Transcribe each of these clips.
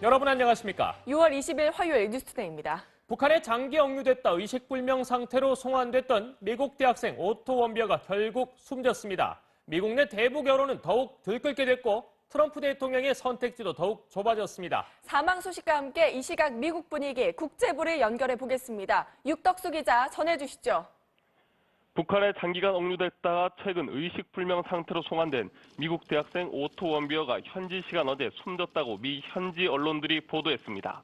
여러분 안녕하십니까? 6월 20일 화요일 뉴스투데이입니다. 북한에 장기 억류됐다 의식불명 상태로 송환됐던 미국 대학생 오토 원비어가 결국 숨졌습니다. 미국 내 대북 여론은 더욱 들끓게 됐고 트럼프 대통령의 선택지도 더욱 좁아졌습니다. 사망 소식과 함께 이 시각 미국 분위기 국제부를 연결해 보겠습니다. 육덕수 기자 전해주시죠. 북한에 장기간 억류됐다가 최근 의식불명 상태로 송환된 미국 대학생 오토 원비어가 현지 시간 어제 숨졌다고 미 현지 언론들이 보도했습니다.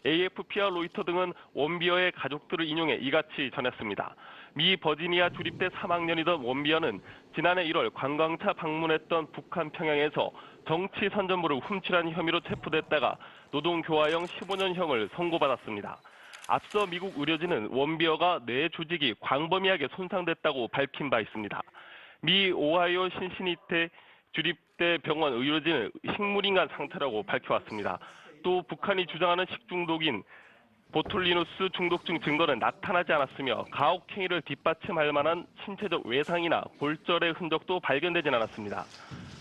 AFP와 로이터 등은 원비어의 가족들을 인용해 이같이 전했습니다. 미 버지니아 주립대 3학년이던 원비어는 지난해 1월 관광차 방문했던 북한 평양에서 정치 선전물을 훔치라는 혐의로 체포됐다가 노동교화형 15년형을 선고받았습니다. 앞서 미국 의료진은 원비어가 뇌 조직이 광범위하게 손상됐다고 밝힌 바 있습니다. 미 오하이오 신시니티 주립대 병원 의료진은 식물인간 상태라고 밝혀왔습니다. 또 북한이 주장하는 식중독인 보툴리누스 중독증 증거는 나타나지 않았으며 가혹행위를 뒷받침할 만한 신체적 외상이나 골절의 흔적도 발견되진 않았습니다.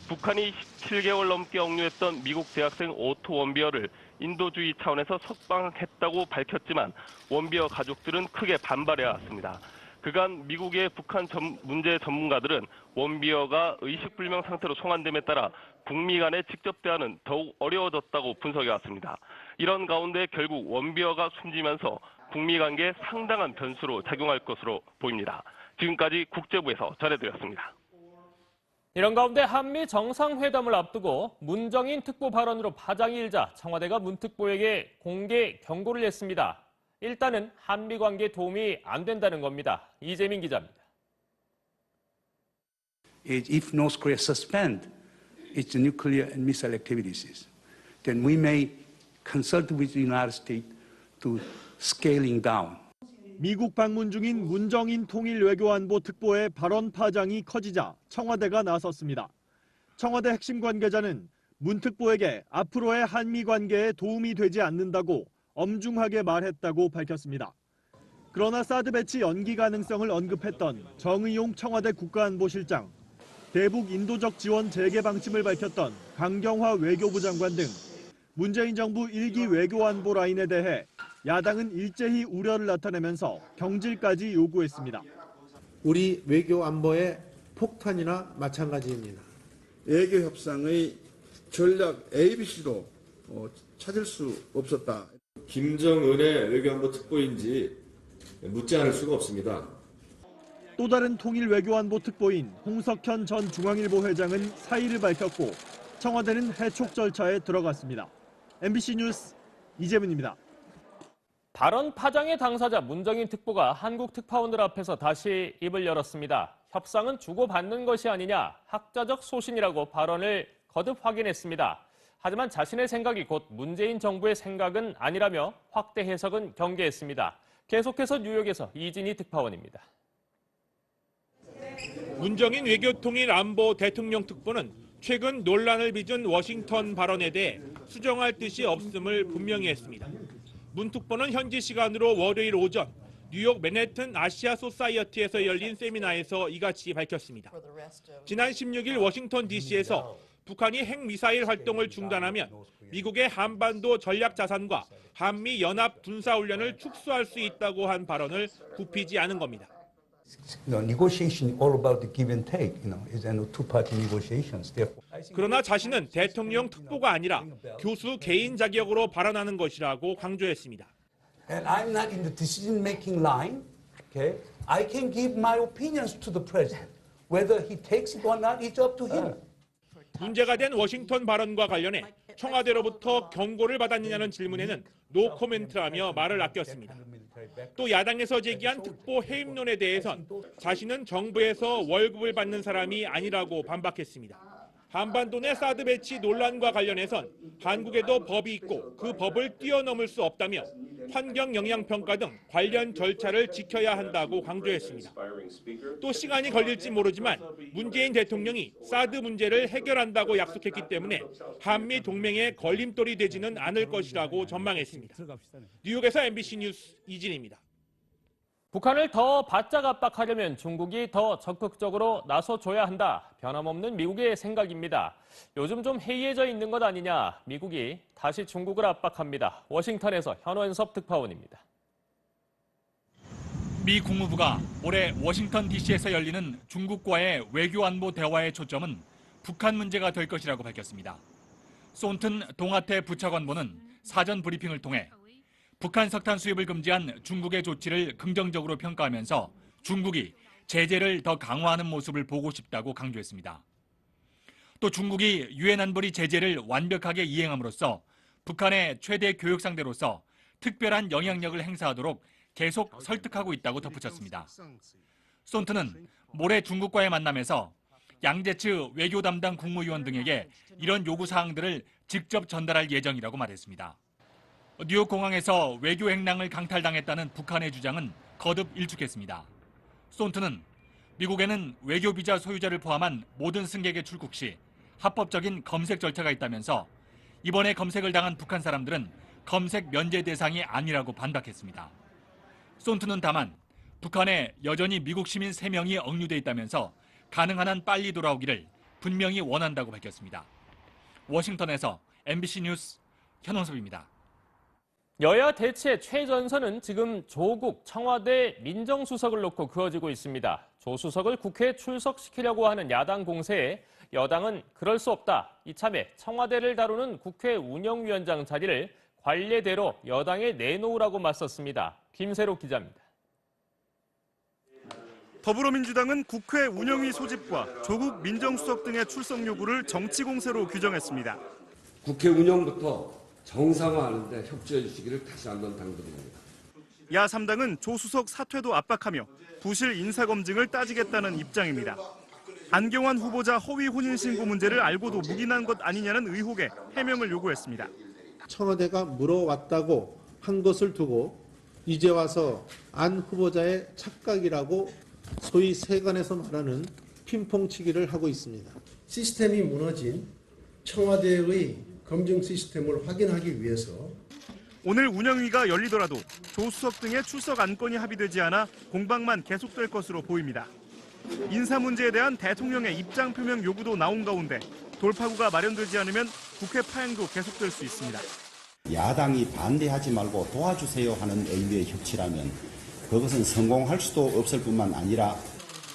북한이 17개월 넘게 억류했던 미국 대학생 오토 원비어를 인도주의 차원에서 석방했다고 밝혔지만 원비어 가족들은 크게 반발해왔습니다. 그간 미국의 북한 문제 전문가들은 원비어가 의식불명 상태로 송환됨에 따라 북미 간의 직접 대화는 더욱 어려워졌다고 분석해왔습니다. 이런 가운데 결국 원비어가 숨지면서 북미 관계에 상당한 변수로 작용할 것으로 보입니다. 지금까지 국제부에서 전해드렸습니다. 이런 가운데 한미 정상회담을 앞두고 문정인 특보 발언으로 파장이 일자 청와대가 문 특보에게 공개 경고를 냈습니다. 일단은 한미 관계에 도움이 안 된다는 겁니다. 이재민 기자입니다. If North Korea suspend its nuclear and missile activities, then we may consult with the United States to scaling down. 미국 방문 중인 문정인 통일외교안보 특보의 발언 파장이 커지자 청와대가 나섰습니다. 청와대 핵심 관계자는 문 특보에게 앞으로의 한미 관계에 도움이 되지 않는다고 엄중하게 말했다고 밝혔습니다. 그러나 사드 배치 연기 가능성을 언급했던 정의용 청와대 국가안보실장, 대북 인도적 지원 재개 방침을 밝혔던 강경화 외교부 장관 등 문재인 정부 1기 외교안보 라인에 대해 야당은 일제히 우려를 나타내면서 경질까지 요구했습니다. 우리 외교안보의 폭탄이나 마찬가지입니다. 외교 협상의 전략 ABC도 찾을 수 없었다. 김정은의 외교안보 특보인지 묻지 않을 수가 없습니다. 또 다른 통일 외교안보 특보인 홍석현 전 중앙일보 회장은 사의를 밝혔고 청와대는 해촉 절차에 들어갔습니다. MBC 뉴스 이재민입니다. 발언 파장의 당사자 문정인 특보가 한국 특파원들 앞에서 다시 입을 열었습니다. 협상은 주고받는 것이 아니냐, 학자적 소신이라고 발언을 거듭 확인했습니다. 하지만 자신의 생각이 곧 문재인 정부의 생각은 아니라며 확대 해석은 경계했습니다. 계속해서 뉴욕에서 이진희 특파원입니다. 문정인 외교통일 안보 대통령 특보는 최근 논란을 빚은 워싱턴 발언에 대해 수정할 뜻이 없음을 분명히 했습니다. 문 특보는 현지 시간으로 월요일 오전 뉴욕 맨해튼 아시아 소사이어티에서 열린 세미나에서 이같이 밝혔습니다. 지난 16일 워싱턴 DC에서 북한이 핵미사일 활동을 중단하면 미국의 한반도 전략 자산과 한미 연합 군사훈련을 축소할 수 있다고 한 발언을 굽히지 않은 겁니다. Negotiation all about the give and take, is two-party negotiations. 그러나 자신은 대통령 특보가 아니라 교수 개인 자격으로 발언하는 것이라고 강조했습니다. And I'm not in the decision-making line. Okay, I can give my opinions to the president. Whether he takes it or not, it's up to him. 문제가 된 워싱턴 발언과 관련해 청와대로부터 경고를 받았느냐는 질문에는 노 코멘트라며 말을 아꼈습니다. 또 야당에서 제기한 특보 해임론에 대해선 자신은 정부에서 월급을 받는 사람이 아니라고 반박했습니다. 한반도 내 사드 배치 논란과 관련해선 한국에도 법이 있고 그 법을 뛰어넘을 수 없다며 환경 영향 평가 등 관련 절차를 지켜야 한다고 강조했습니다. 또 시간이 걸릴지 모르지만 문재인 대통령이 사드 문제를 해결한다고 약속했기 때문에 한미 동맹에 걸림돌이 되지는 않을 것이라고 전망했습니다. 뉴욕에서 MBC 뉴스 이진입니다. 북한을 더 바짝 압박하려면 중국이 더 적극적으로 나서줘야 한다. 변함없는 미국의 생각입니다. 요즘 좀 해이해져 있는 것 아니냐. 미국이 다시 중국을 압박합니다. 워싱턴에서 현원섭 특파원입니다. 미 국무부가 올해 워싱턴 DC에서 열리는 중국과의 외교안보 대화의 초점은 북한 문제가 될 것이라고 밝혔습니다. 손튼 동아태 부차관보는 사전 브리핑을 통해 북한 석탄 수입을 금지한 중국의 조치를 긍정적으로 평가하면서 중국이 제재를 더 강화하는 모습을 보고 싶다고 강조했습니다. 또 중국이 유엔 안보리 제재를 완벽하게 이행함으로써 북한의 최대 교육 상대로서 특별한 영향력을 행사하도록 계속 설득하고 있다고 덧붙였습니다. 손트는 모레 중국과의 만남에서 양제츠 외교 담당 국무위원 등에게 이런 요구 사항들을 직접 전달할 예정이라고 말했습니다. 뉴욕 공항에서 외교 행랑을 강탈당했다는 북한의 주장은 거듭 일축했습니다. 손트는 미국에는 외교 비자 소유자를 포함한 모든 승객의 출국 시 합법적인 검색 절차가 있다면서 이번에 검색을 당한 북한 사람들은 검색 면제 대상이 아니라고 반박했습니다. 손트는 다만 북한에 여전히 미국 시민 3명이 억류돼 있다면서 가능한 한 빨리 돌아오기를 분명히 원한다고 밝혔습니다. 워싱턴에서 MBC 뉴스 현원섭입니다. 여야 대치의 최전선은 지금 조국 청와대 민정수석을 놓고 그어지고 있습니다. 조 수석을 국회에 출석시키려고 하는 야당 공세에 여당은 그럴 수 없다. 이참에 청와대를 다루는 국회 운영위원장 자리를 관례대로 여당에 내놓으라고 맞섰습니다. 김세록 기자입니다. 더불어민주당은 국회 운영위 소집과 조국 민정수석 등의 출석 요구를 정치 공세로 규정했습니다. 국회 운영부터 정상화하는데 협조해 주시기를 다시 한번 당부드립니다. 야3당은 조 수석 사퇴도 압박하며 부실 인사검증을 따지겠다는 입장입니다. 안경환 후보자 허위 혼인신고 문제를 알고도 묵인한 것 아니냐는 의혹에 해명을 요구했습니다. 청와대가 물어왔다고 한 것을 두고 이제 와서 안 후보자의 착각이라고 소위 세간에서 말하는 핑퐁치기를 하고 있습니다. 시스템이 무너진 청와대의 검증 시스템을 확인하기 위해서 오늘 운영위가 열리더라도 조 수석 등의 출석 안건이 합의되지 않아 공방만 계속될 것으로 보입니다. 인사 문제에 대한 대통령의 입장 표명 요구도 나온 가운데 돌파구가 마련되지 않으면 국회 파행도 계속될 수 있습니다. 야당이 반대하지 말고 도와주세요 하는 의미의 협치라면 그것은 성공할 수도 없을 뿐만 아니라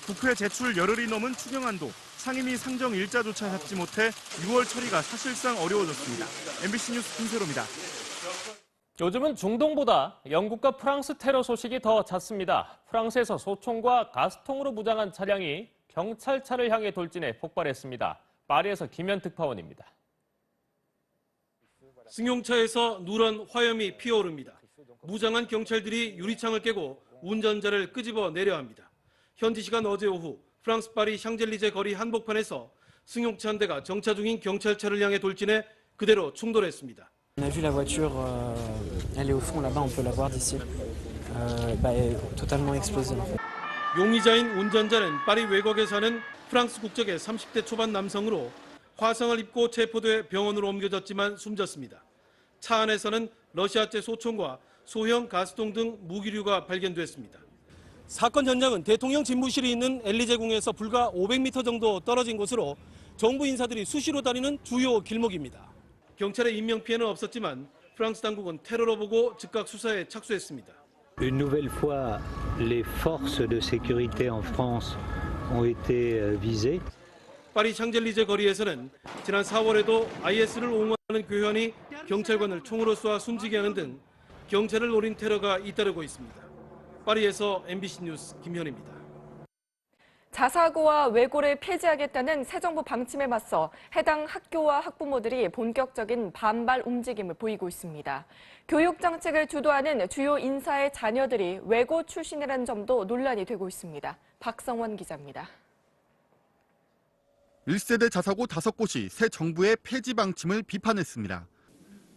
국회 제출 열흘이 넘은 추경안도 상임위 상정 일자조차 잡지 못해 6월 처리가 사실상 어려워졌습니다. MBC 뉴스 김세로입니다. 요즘은 중동보다 영국과 프랑스 테러 소식이 더 잦습니다. 프랑스에서 소총과 가스통으로 무장한 차량이 경찰차를 향해 돌진해 폭발했습니다. 파리에서 김현 특파원입니다. 승용차에서 누런 화염이 피어오릅니다. 무장한 경찰들이 유리창을 깨고 운전자를 끄집어 내려 합니다. 현지 시간 어제 오후 프랑스 파리 샹젤리제 거리 한복판에서 승용차 한 대가 정차 중인 경찰차를 향해 돌진해 그대로 충돌했습니다. On a vu la voiture, elle est au fond là-bas, on peut la voir d'ici. Totalement explosée en fait. 용의자인 운전자는 파리 외곽에 사는 프랑스 국적의 30대 초반 남성으로 화상을 입고 체포돼 병원으로 옮겨졌지만 숨졌습니다. 차 안에서는 러시아제 소총과 소형 가스통 등 무기류가 발견됐습니다. 사건 현장은 대통령 집무실이 있는 엘리제궁에서 불과 500m 정도 떨어진 곳으로 정부 인사들이 수시로 다니는 주요 길목입니다. 경찰의 인명피해는 없었지만 프랑스 당국은 테러로 보고 즉각 수사에 착수했습니다. Une nouvelle fois, les forces de sécurité en France ont été visées. 파리 샹젤리제 거리에서는 지난 4월에도 IS를 옹호하는 교현이 경찰관을 총으로 쏘아 숨지게 하는 등 경찰을 노린 테러가 잇따르고 있습니다. 파리에서 MBC 뉴스 김현입니다. 자사고와 외고를 폐지하겠다는 새 정부 방침에 맞서 해당 학교와 학부모들이 본격적인 반발 움직임을 보이고 있습니다. 교육 정책을 주도하는 주요 인사의 자녀들이 외고 출신이라는 점도 논란이 되고 있습니다. 박성원 기자입니다. 1세대 자사고 5곳이 새 정부의 폐지 방침을 비판했습니다.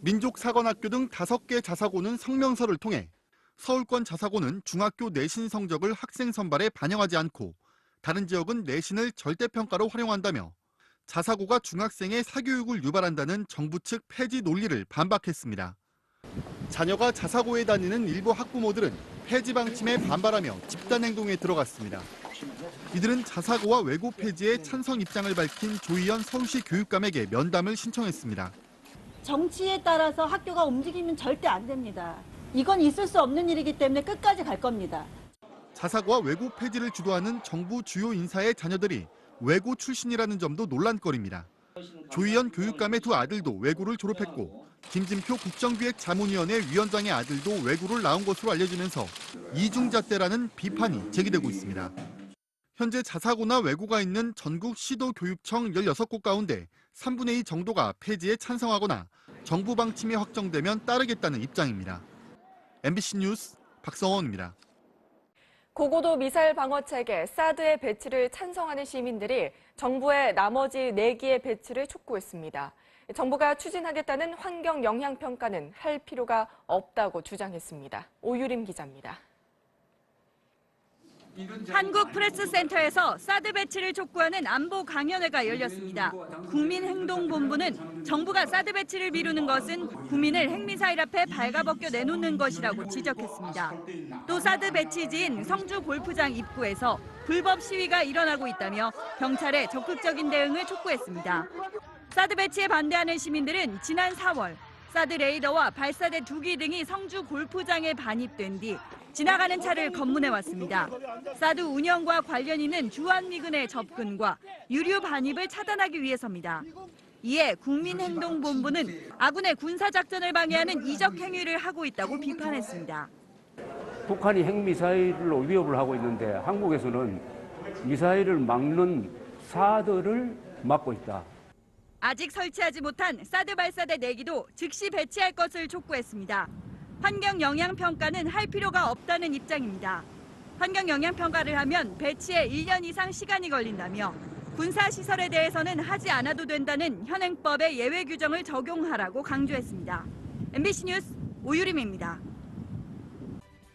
민족사관학교 등 5개 자사고는 성명서를 통해 서울권 자사고는 중학교 내신 성적을 학생 선발에 반영하지 않고 다른 지역은 내신을 절대평가로 활용한다며 자사고가 중학생의 사교육을 유발한다는 정부 측 폐지 논리를 반박했습니다. 자녀가 자사고에 다니는 일부 학부모들은 폐지 방침에 반발하며 집단 행동에 들어갔습니다. 이들은 자사고와 외고 폐지에 찬성 입장을 밝힌 조희연 서울시 교육감에게 면담을 신청했습니다. 정치에 따라서 학교가 움직이면 절대 안 됩니다. 이건 있을 수 없는 일이기 때문에 끝까지 갈 겁니다. 자사고와 외고 폐지를 주도하는 정부 주요 인사의 자녀들이 외고 출신이라는 점도 논란거리입니다. 조희연 교육감의 두 아들도 외고를 졸업했고 김진표 국정기획자문위원회 위원장의 아들도 외고를 나온 것으로 알려지면서 이중잣대라는 비판이 제기되고 있습니다. 현재 자사고나 외고가 있는 전국 시도교육청 16곳 가운데 3분의 2 정도가 폐지에 찬성하거나 정부 방침이 확정되면 따르겠다는 입장입니다. MBC 뉴스 박성원입니다. 고고도 미사일 방어 체계 사드의 배치를 찬성하는 시민들이 정부의 나머지 4기의 배치를 촉구했습니다. 정부가 추진하겠다는 환경 영향 평가는 할 필요가 없다고 주장했습니다. 오유림 기자입니다. 한국프레스센터에서 사드 배치를 촉구하는 안보 강연회가 열렸습니다. 국민행동본부는 정부가 사드 배치를 미루는 것은 국민을 핵미사일 앞에 발가벗겨 내놓는 것이라고 지적했습니다. 또 사드 배치지인 성주 골프장 입구에서 불법 시위가 일어나고 있다며 경찰에 적극적인 대응을 촉구했습니다. 사드 배치에 반대하는 시민들은 지난 4월 사드 레이더와 발사대 2기 등이 성주 골프장에 반입된 뒤 지나가는 차를 검문해왔습니다. 사드 운영과 관련 있는 주한미군의 접근과 유류 반입을 차단하기 위해서입니다. 이에 국민행동본부는 아군의 군사작전을 방해하는 이적 행위를 하고 있다고 비판했습니다. 북한이 핵미사일로 위협을 하고 있는데 한국에서는 미사일을 막는 사드를 막고 있다. 아직 설치하지 못한 사드 발사대 4기도 즉시 배치할 것을 촉구했습니다. 환경 영향 평가는 할 필요가 없다는 입장입니다. 환경 영향 평가를 하면 배치에 1년 이상 시간이 걸린다며 군사 시설에 대해서는 하지 않아도 된다는 현행법의 예외 규정을 적용하라고 강조했습니다. MBC 뉴스 오유림입니다.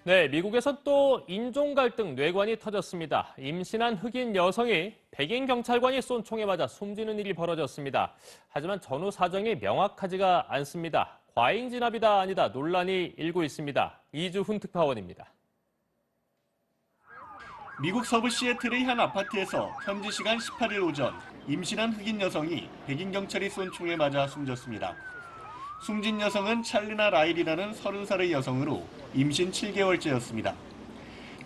네, 미국에서 또 인종 갈등 뇌관이 터졌습니다. 임신한 흑인 여성이 백인 경찰관이 쏜 총에 맞아 숨지는 일이 벌어졌습니다. 하지만 전후 사정이 명확하지가 않습니다. 과잉 진압이다 아니다 논란이 일고 있습니다. 이주훈 특파원입니다. 미국 서부 시애틀의 한 아파트에서 현지 시간 18일 오전 임신한 흑인 여성이 백인 경찰이 쏜 총에 맞아 숨졌습니다. 숨진 여성은 찰리나 라일이라는 30살의 여성으로 임신 7개월째였습니다.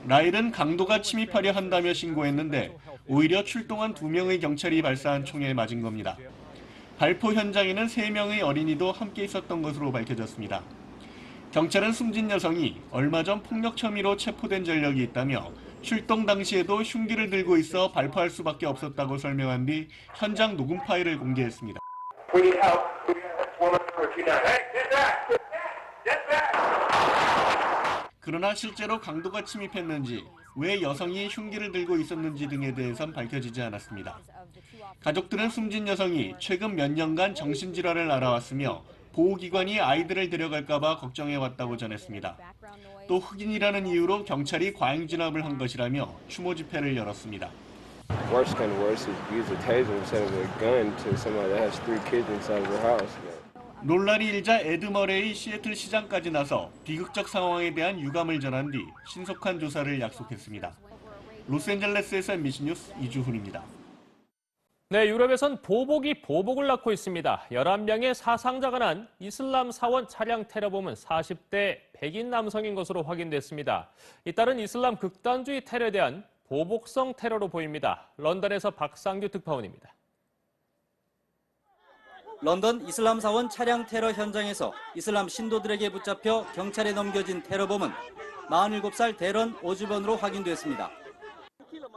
라일은 강도가 침입하려 한다며 신고했는데 오히려 출동한 2명의 경찰이 발사한 총에 맞은 겁니다. 발포 현장에는 3명의 어린이도 함께 있었던 것으로 밝혀졌습니다. 경찰은 숨진 여성이 얼마 전 폭력 혐의로 체포된 전력이 있다며 출동 당시에도 흉기를 들고 있어 발포할 수밖에 없었다고 설명한 뒤 현장 녹음 파일을 공개했습니다. 그러나 실제로 강도가 침입했는지, 왜 여성이 흉기를 들고 있었는지 등에 대해선 밝혀지지 않았습니다. 가족들은 숨진 여성이 최근 몇 년간 정신질환을 앓아왔으며 보호기관이 아이들을 데려갈까 봐 걱정해왔다고 전했습니다. 또 흑인이라는 이유로 경찰이 과잉 진압을 한 것이라며 추모 집회를 열었습니다. Worst kind of worse is use a taser instead of a gun to somebody that has 3 kids inside of their house. 논란이 일자 에드 머레이 시애틀 시장까지 나서 비극적 상황에 대한 유감을 전한 뒤 신속한 조사를 약속했습니다. 로스앤젤레스에서 MBC 뉴스 이주훈입니다. 네, 유럽에선 보복이 보복을 낳고 있습니다. 11명의 사상자가 난 이슬람 사원 차량 테러범은 40대 백인 남성인 것으로 확인됐습니다. 이따른 이슬람 극단주의 테러에 대한 보복성 테러로 보입니다. 런던에서 박상규 특파원입니다. 런던 이슬람 사원 차량 테러 현장에서 이슬람 신도들에게 붙잡혀 경찰에 넘겨진 테러범은 47살 데런 오즈번으로 확인됐습니다.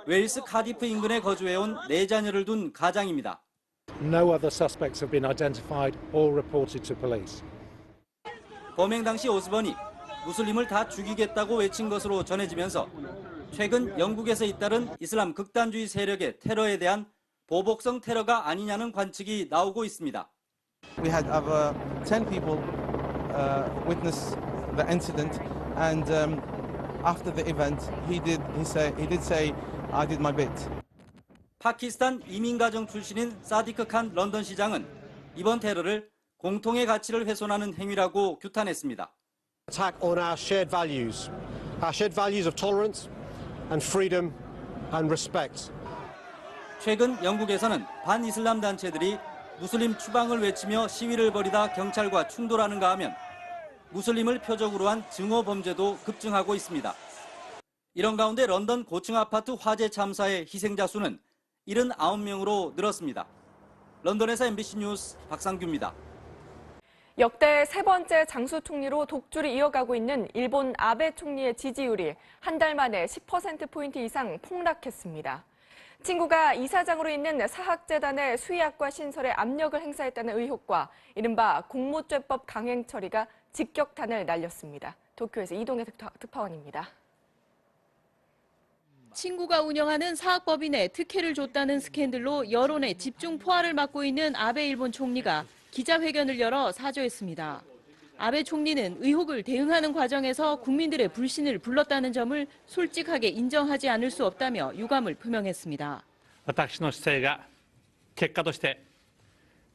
웨일스 카디프 인근에 거주해온 4자녀를 둔 가장입니다. No other suspects have been identified or reported to police. 범행 당시 오즈번이 무슬림을 다 죽이겠다고 외친 것으로 전해지면서 최근 영국에서 잇따른 이슬람 극단주의 세력의 테러에 대한 보복성 테러가 아니냐는 관측이 나오고 있습니다. We had over 10 people witness the incident, and after the event, he did say, I did my bit. 파키스탄 이민가정 출신인 사디크 칸 런던 시장은 이번 테러를 공통의 가치를 훼손하는 행위라고 규탄했습니다. Attack on our shared values our shared values of tolerance and freedom and respect. 최근 영국에서는 반이슬람 단체들이 무슬림 추방을 외치며 시위를 벌이다 경찰과 충돌하는가 하면 무슬림을 표적으로 한 증오 범죄도 급증하고 있습니다. 이런 가운데 런던 고층 아파트 화재 참사의 희생자 수는 79명으로 늘었습니다. 런던에서 MBC 뉴스 박상규입니다. 역대 세 번째 장수 총리로 독주를 이어가고 있는 일본 아베 총리의 지지율이 한 달 만에 10%포인트 이상 폭락했습니다. 친구가 이사장으로 있는 사학재단의 수의학과 신설에 압력을 행사했다는 의혹과 이른바 공모죄법 강행 처리가 직격탄을 날렸습니다. 도쿄에서 이동혜 특파원입니다. 친구가 운영하는 사학법인에 특혜를 줬다는 스캔들로 여론의 집중 포화를 맞고 있는 아베 일본 총리가 기자회견을 열어 사죄했습니다. 아베 총리는 의혹을 대응하는 과정에서 국민들의 불신을 불렀다는 점을 솔직하게 인정하지 않을 수 없다며 유감을 표명했습니다. 私の姿勢が結果として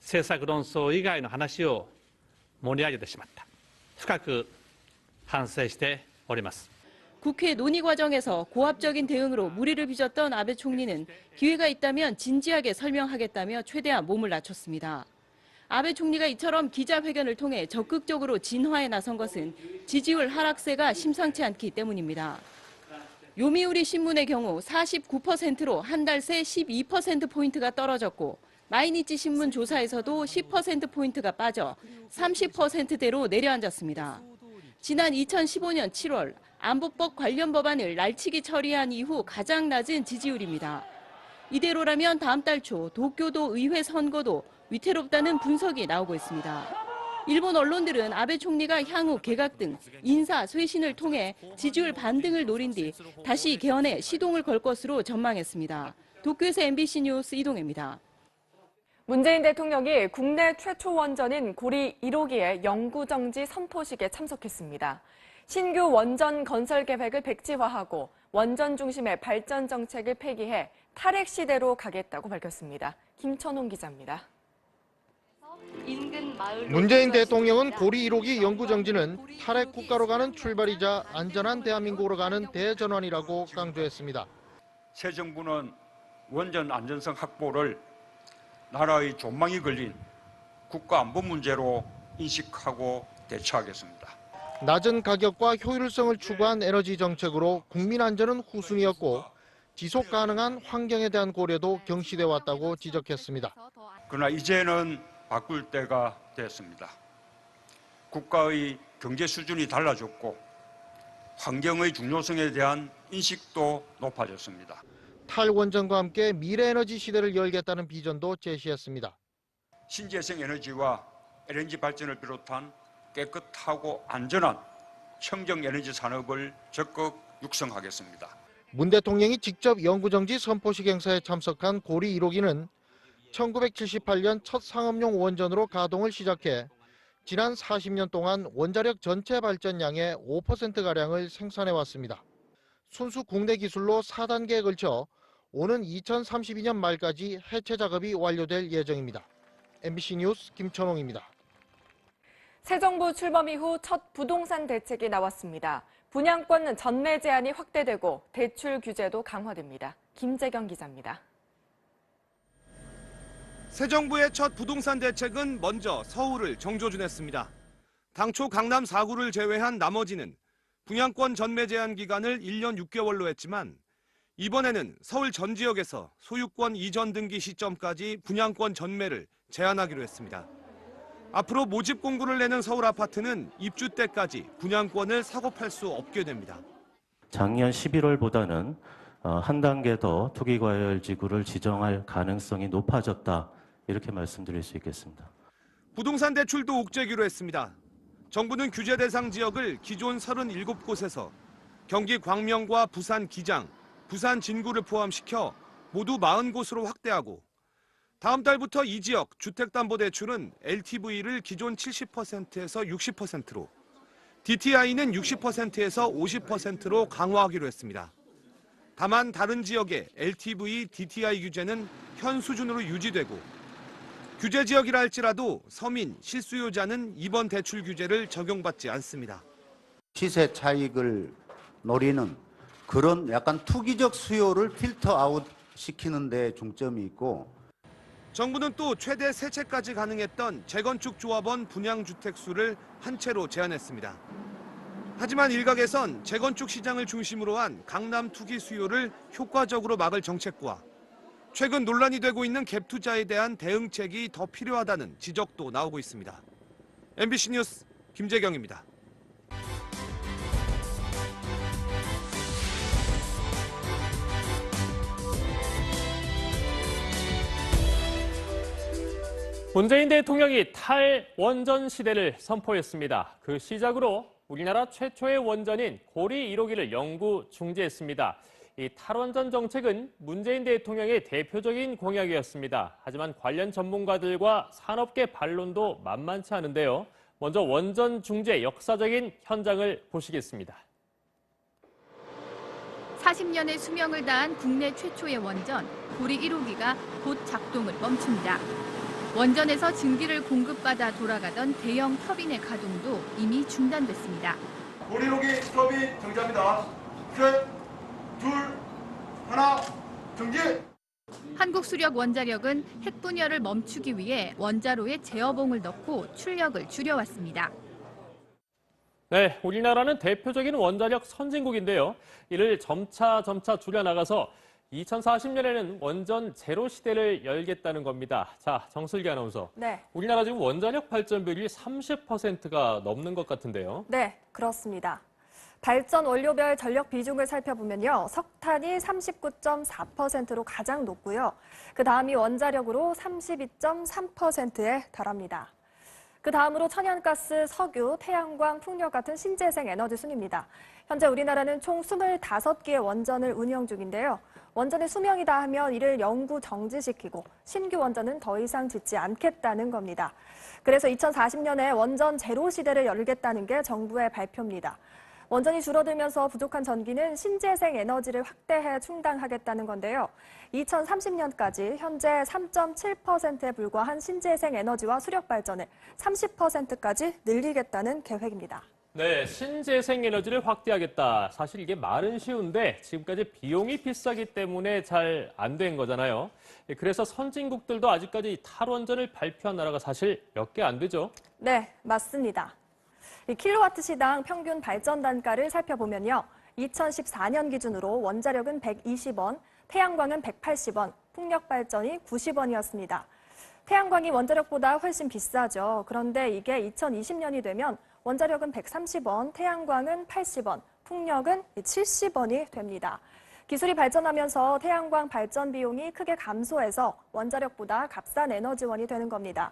政策論争以外の話を盛り上げてしまった。深く反省しております。 국회 논의 과정에서 고압적인 대응으로 물의를 빚었던 아베 총리는 기회가 있다면 진지하게 설명하겠다며 최대한 몸을 낮췄습니다. 아베 총리가 이처럼 기자회견을 통해 적극적으로 진화에 나선 것은 지지율 하락세가 심상치 않기 때문입니다. 요미우리 신문의 경우 49%로 한 달 새 12%포인트가 떨어졌고 마이니치 신문 조사에서도 10%포인트가 빠져 30%대로 내려앉았습니다. 지난 2015년 7월 안보법 관련 법안을 날치기 처리한 이후 가장 낮은 지지율입니다. 이대로라면 다음 달 초 도쿄도 의회 선거도 위태롭다는 분석이 나오고 있습니다. 일본 언론들은 아베 총리가 향후 개각 등 인사 쇄신을 통해 지지율 반등을 노린 뒤 다시 개헌에 시동을 걸 것으로 전망했습니다. 도쿄에서 MBC 뉴스 이동혜입니다. 문재인 대통령이 국내 최초 원전인 고리 1호기의 영구정지 선포식에 참석했습니다. 신규 원전 건설 계획을 백지화하고 원전 중심의 발전 정책을 폐기해 탈핵 시대로 가겠다고 밝혔습니다. 김천홍 기자입니다. 문재인 대통령은 고리 1호기 영구정지는 탈핵 국가로 가는 출발이자 안전한 대한민국으로 가는 대전환이라고 강조했습니다. 새 정부는 원전 안전성 확보를 나라의 존망이 걸린 국가 안보 문제로 인식하고 대처하겠습니다. 낮은 가격과 효율성을 추구한 에너지 정책으로 국민 안전은 후순위였고 지속 가능한 환경에 대한 고려도 경시돼 왔다고 지적했습니다. 그러나 이제는 바꿀 때가 됐습니다. 국가의 경제 수준이 달라졌고 환경의 중요성에 대한 인식도 높아졌습니다. 탈원전과 함께 미래에너지 시대를 열겠다는 비전도 제시했습니다. 신재생 에너지와 LNG 발전을 비롯한 깨끗하고 안전한 청정 에너지 산업을 적극 육성하겠습니다. 문 대통령이 직접 영구정지 선포식 행사에 참석한 고리 1호기는 1978년 첫 상업용 원전으로 가동을 시작해 지난 40년 동안 원자력 전체 발전량의 5%가량을 생산해왔습니다. 순수 국내 기술로 4단계에 걸쳐 오는 2032년 말까지 해체 작업이 완료될 예정입니다. MBC 뉴스 김천홍입니다. 새 정부 출범 이후 첫 부동산 대책이 나왔습니다. 분양권 전매 제한이 확대되고 대출 규제도 강화됩니다. 김재경 기자입니다. 새 정부의 첫 부동산 대책은 먼저 서울을 정조준했습니다. 당초 강남 4구를 제외한 나머지는 분양권 전매 제한 기간을 1년 6개월로 했지만 이번에는 서울 전 지역에서 소유권 이전 등기 시점까지 분양권 전매를 제한하기로 했습니다. 앞으로 모집 공고를 내는 서울 아파트는 입주 때까지 분양권을 사고 팔 수 없게 됩니다. 작년 11월보다는 한 단계 더 투기과열지구를 지정할 가능성이 높아졌다. 이렇게 말씀드릴 수 있겠습니다. 부동산 대출도 옥죄기로 했습니다. 정부는 규제 대상 지역을 기존 37곳에서 경기 광명과 부산 기장, 부산 진구를 포함시켜 모두 40곳으로 확대하고 다음 달부터 이 지역 주택담보대출은 LTV를 기존 70%에서 60%로 DTI는 60%에서 50%로 강화하기로 했습니다. 다만 다른 지역의 LTV, DTI 규제는 현 수준으로 유지되고 규제 지역이라 할지라도 서민, 실수요자는 이번 대출 규제를 적용받지 않습니다. 시세 차익을 노리는 그런 약간 투기적 수요를 필터 아웃 시키는 데 중점이 있고, 정부는 또 최대 3채까지 가능했던 재건축 조합원 분양주택 수를 한 채로 제한했습니다. 하지만 일각에선 재건축 시장을 중심으로 한 강남 투기 수요를 효과적으로 막을 정책과 최근 논란이 되고 있는 갭 투자에 대한 대응책이 더 필요하다는 지적도 나오고 있습니다. MBC 뉴스 김재경입니다. 문재인 대통령이 탈원전 시대를 선포했습니다. 그 시작으로 우리나라 최초의 원전인 고리 1호기를 영구 중지했습니다. 이 탈원전 정책은 문재인 대통령의 대표적인 공약이었습니다. 하지만 관련 전문가들과 산업계 반론도 만만치 않은데요. 먼저 원전 중지의 역사적인 현장을 보시겠습니다. 40년의 수명을 다한 국내 최초의 원전 고리 1호기가 곧 작동을 멈춥니다. 원전에서 증기를 공급받아 돌아가던 대형 터빈의 가동도 이미 중단됐습니다. 고리 1호기 터빈 정지합니다. 셋, 둘, 하나, 정지! 한국수력 원자력은 핵 분열을 멈추기 위해 원자로에 제어봉을 넣고 출력을 줄여왔습니다. 네, 우리나라는 대표적인 원자력 선진국인데요. 이를 점차 줄여나가서 2040년에는 원전 제로 시대를 열겠다는 겁니다. 자, 정슬기 아나운서. 네. 우리나라 지금 원자력 발전 비율이 30%가 넘는 것 같은데요. 네, 그렇습니다. 발전 원료별 전력 비중을 살펴보면요. 석탄이 39.4%로 가장 높고요. 그 다음이 원자력으로 32.3%에 달합니다. 그 다음으로 천연가스, 석유, 태양광, 풍력 같은 신재생 에너지 순입니다. 현재 우리나라는 총 25개의 원전을 운영 중인데요. 원전의 수명이 다하면 이를 영구 정지시키고 신규 원전은 더 이상 짓지 않겠다는 겁니다. 그래서 2040년에 원전 제로 시대를 열겠다는 게 정부의 발표입니다. 원전이 줄어들면서 부족한 전기는 신재생 에너지를 확대해 충당하겠다는 건데요. 2030년까지 현재 3.7%에 불과한 신재생 에너지와 수력 발전을 30%까지 늘리겠다는 계획입니다. 네, 신재생 에너지를 확대하겠다. 사실 이게 말은 쉬운데 지금까지 비용이 비싸기 때문에 잘 안 된 거잖아요. 그래서 선진국들도 아직까지 탈원전을 발표한 나라가 사실 몇 개 안 되죠? 네, 맞습니다. 이 킬로와트 시당 평균 발전 단가를 살펴보면요. 2014년 기준으로 원자력은 120원, 태양광은 180원, 풍력 발전이 90원이었습니다. 태양광이 원자력보다 훨씬 비싸죠. 그런데 이게 2020년이 되면 원자력은 130원, 태양광은 80원, 풍력은 70원이 됩니다. 기술이 발전하면서 태양광 발전 비용이 크게 감소해서 원자력보다 값싼 에너지원이 되는 겁니다.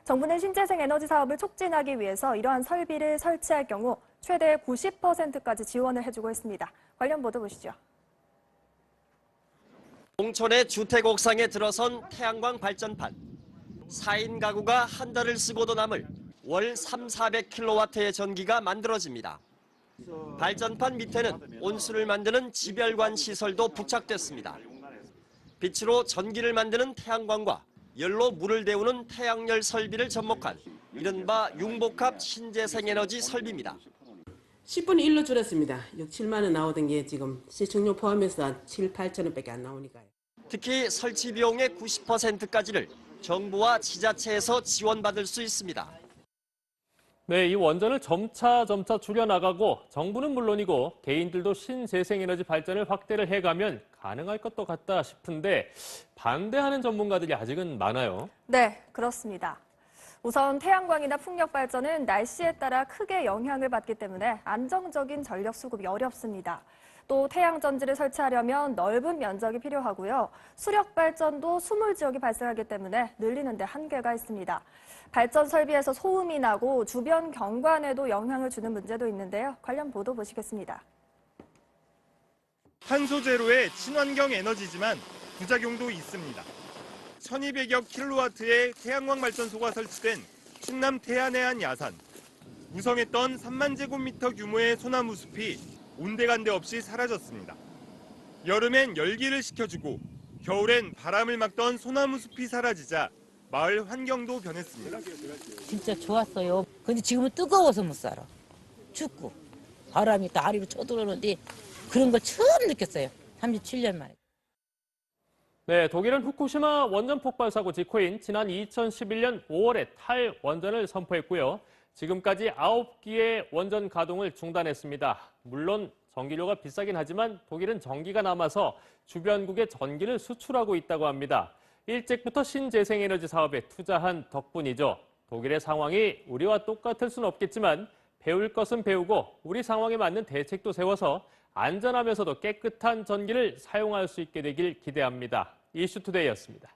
정부는 신재생 에너지 사업을 촉진하기 위해서 이러한 설비를 설치할 경우 최대 90%까지 지원을 해주고 있습니다. 관련 보도 보시죠. 농촌의 주택 옥상에 들어선 태양광 발전판. 4인 가구가 한 달을 쓰고도 남을 월 3,400kW의 전기가 만들어집니다. 발전판 밑에는 온수를 만드는 지별관 시설도 부착됐습니다. 빛으로 전기를 만드는 태양광과 열로 물을 데우는 태양열 설비를 접목한 이른바 융복합 신재생에너지 설비입니다. 10분의 1로 줄였습니다. 6, 7만 원 나오던 게 지금 시청료 포함해서 7, 8천 원밖에 안 나오니까요. 특히 설치 비용의 90%까지를 정부와 지자체에서 지원받을 수 있습니다. 네, 이 원전을 점차 줄여나가고 정부는 물론이고 개인들도 신재생에너지 발전을 확대를 해가면 가능할 것도 같다 싶은데 반대하는 전문가들이 아직은 많아요. 네, 그렇습니다. 우선 태양광이나 풍력 발전은 날씨에 따라 크게 영향을 받기 때문에 안정적인 전력 수급이 어렵습니다. 또 태양전지를 설치하려면 넓은 면적이 필요하고요. 수력 발전도 수몰 지역이 발생하기 때문에 늘리는 데 한계가 있습니다. 발전 설비에서 소음이 나고 주변 경관에도 영향을 주는 문제도 있는데요. 관련 보도 보시겠습니다. 탄소 제로의 친환경 에너지지만 부작용도 있습니다. 1200여 킬로와트의 태양광 발전소가 설치된 충남 태안의 한 야산. 무성했던 3만 제곱미터 규모의 소나무 숲이 온데간데 없이 사라졌습니다. 여름엔 열기를 식혀주고 겨울엔 바람을 막던 소나무 숲이 사라지자 마을 환경도 변했습니다. 진짜 좋았어요. 근데 지금은 뜨거워서 못 살아. 춥고. 바람이 또 아래로 쳐들어오는데 그런 걸 처음 느꼈어요. 37년 만에. 네, 독일은 후쿠시마 원전 폭발 사고 직후인 지난 2011년 5월에 탈원전을 선포했고요. 지금까지 9기의 원전 가동을 중단했습니다. 물론 전기료가 비싸긴 하지만 독일은 전기가 남아서 주변국에 전기를 수출하고 있다고 합니다. 일찍부터 신재생에너지 사업에 투자한 덕분이죠. 독일의 상황이 우리와 똑같을 수는 없겠지만 배울 것은 배우고 우리 상황에 맞는 대책도 세워서 안전하면서도 깨끗한 전기를 사용할 수 있게 되길 기대합니다. 이슈투데이였습니다.